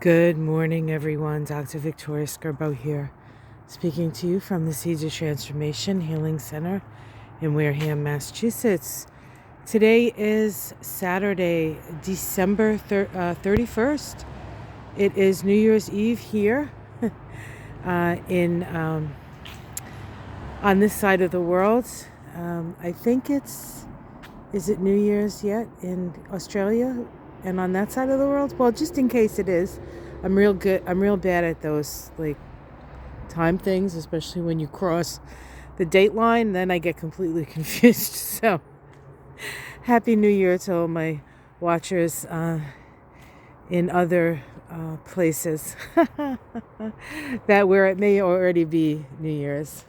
Good morning, everyone. Dr. Victoria Skirbo here, speaking to you from the Seeds of Transformation Healing Center in Wareham, Massachusetts. Today is Saturday, December 31st. It is New Year's Eve here in on this side of the world. I think is it New Year's yet in Australia? And on that side of the world, well, just in case it is, I'm real bad at those time things, especially when you cross the date line. Then I get completely confused. So, Happy New Year to all my watchers in other places that where it may already be New Year's.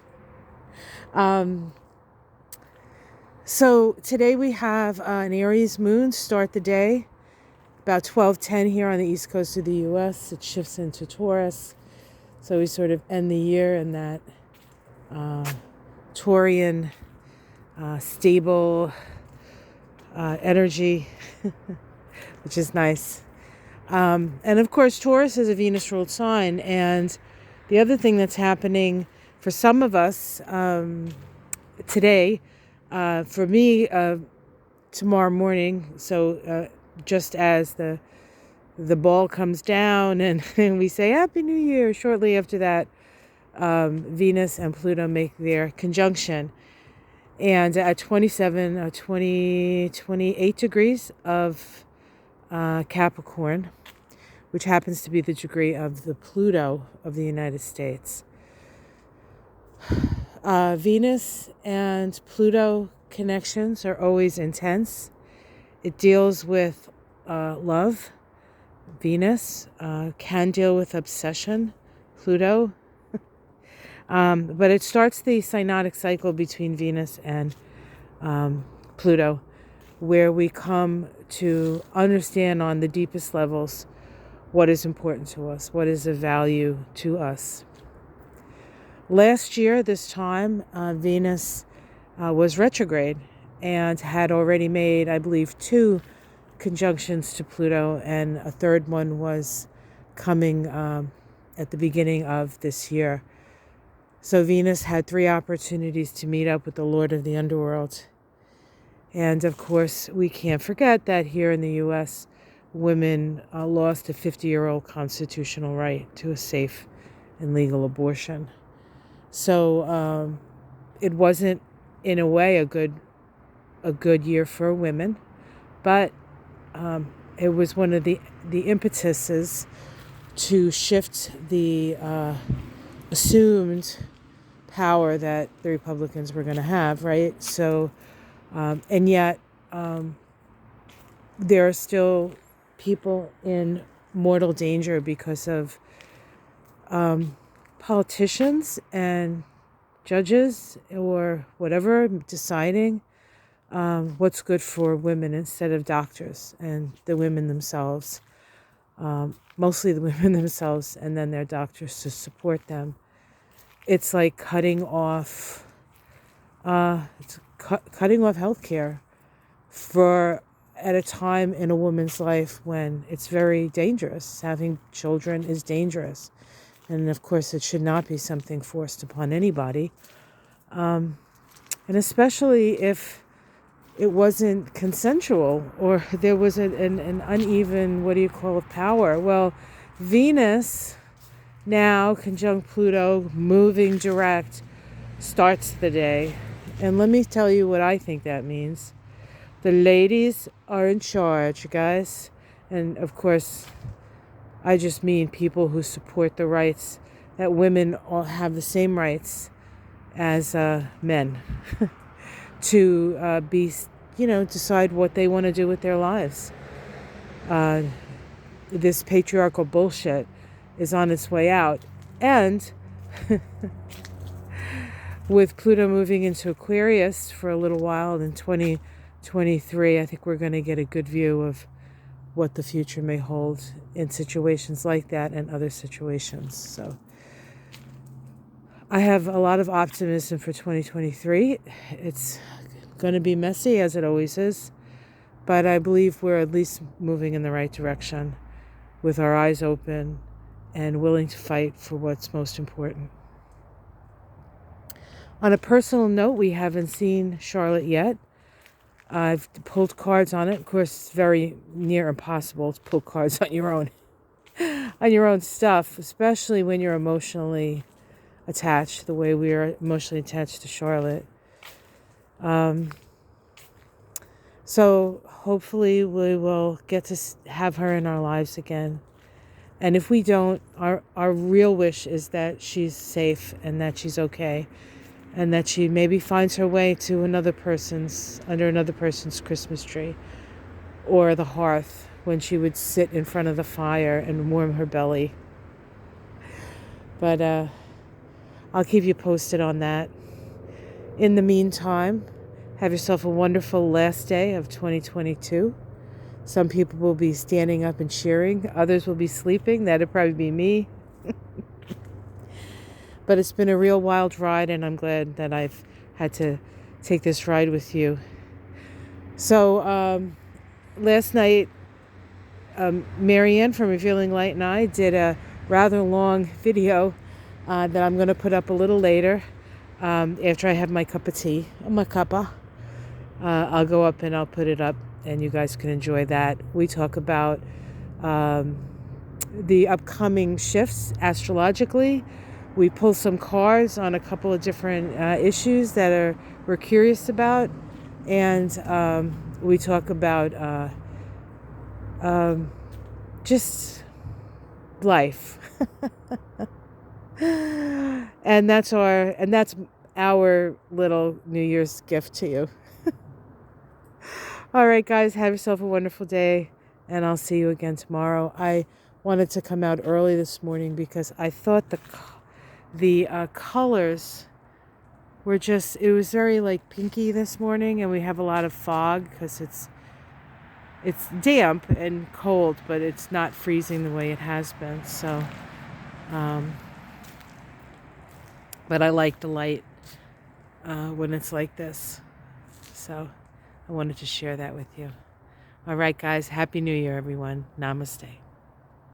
So today we have an Aries moon start the day. About 12:10 here on the east coast of the U.S. It shifts into Taurus. So we sort of end the year in that Taurian, stable energy, which is nice. And of course, Taurus is a Venus-ruled sign. And the other thing that's happening for some of us today, for me, tomorrow morning, so just as the ball comes down and we say Happy New Year, shortly after that, Venus and Pluto make their conjunction. And at 28 degrees of Capricorn, which happens to be the degree of the Pluto of the United States. Venus and Pluto connections are always intense. It deals with love. Venus can deal with obsession. Pluto. But it starts the synodic cycle between Venus and Pluto, where we come to understand on the deepest levels what is important to us, what is of value to us. Last year, this time, Venus was retrograde and had already made, I believe, 2 conjunctions to Pluto, and a third one was coming at the beginning of this year. So Venus had 3 opportunities to meet up with the Lord of the Underworld. And of course, we can't forget that here in the U.S., women lost a 50-year-old constitutional right to a safe and legal abortion. So it wasn't, in a way, a good year for women, but it was one of the impetuses to shift the assumed power that the Republicans were going to have, right? So, and yet there are still people in mortal danger because of politicians and judges or whatever deciding what's good for women instead of doctors and the women themselves, mostly the women themselves, and then their doctors to support them. It's like cutting off healthcare at a time in a woman's life when it's very dangerous. Having children is dangerous. And of course, it should not be something forced upon anybody. And especially if it wasn't consensual or there was an uneven, power. Well, Venus, now conjunct Pluto, moving direct, starts the day. And let me tell you what I think that means. The ladies are in charge, guys. And of course, I just mean people who support the rights that women all have the same rights as men to decide what they want to do with their lives. This patriarchal bullshit is on its way out. And with Pluto moving into Aquarius for a little while in 2023, I think we're going to get a good view of what the future may hold in situations like that and other situations. So I have a lot of optimism for 2023. It's going to be messy, as it always is, but I believe we're at least moving in the right direction. with our eyes open and willing to fight for what's most important. On a personal note, we haven't seen Charlotte yet. I've pulled cards on it. Of course, it's very near impossible to pull cards on your own stuff, especially when you're emotionally attached, the way we are emotionally attached to Charlotte. So hopefully we will get to have her in our lives again. And if we don't, our real wish is that she's safe and that she's okay, and that she maybe finds her way to under another person's Christmas tree, or the hearth when she would sit in front of the fire and warm her belly. But I'll keep you posted on that. In the meantime, have yourself a wonderful last day of 2022. Some people will be standing up and cheering. Others will be sleeping. That'd probably be me. But it's been a real wild ride, and I'm glad that I've had to take this ride with you. So last night, Marianne from Revealing Light and I did a rather long video that I'm going to put up a little later after I have my cup of tea, my cuppa. I'll go up and I'll put it up, and you guys can enjoy that. We talk about the upcoming shifts astrologically. We pull some cards on a couple of different issues that we're curious about, and we talk about just life. and that's our little New Year's gift to you. All right, guys, have yourself a wonderful day, and I'll see you again tomorrow. I wanted to come out early this morning because I thought the colors were it was very like pinky this morning, and we have a lot of fog because it's damp and cold, but it's not freezing the way it has been. So, but I like the light when it's like this. So I wanted to share that with you. All right, guys. Happy New Year, everyone. Namaste.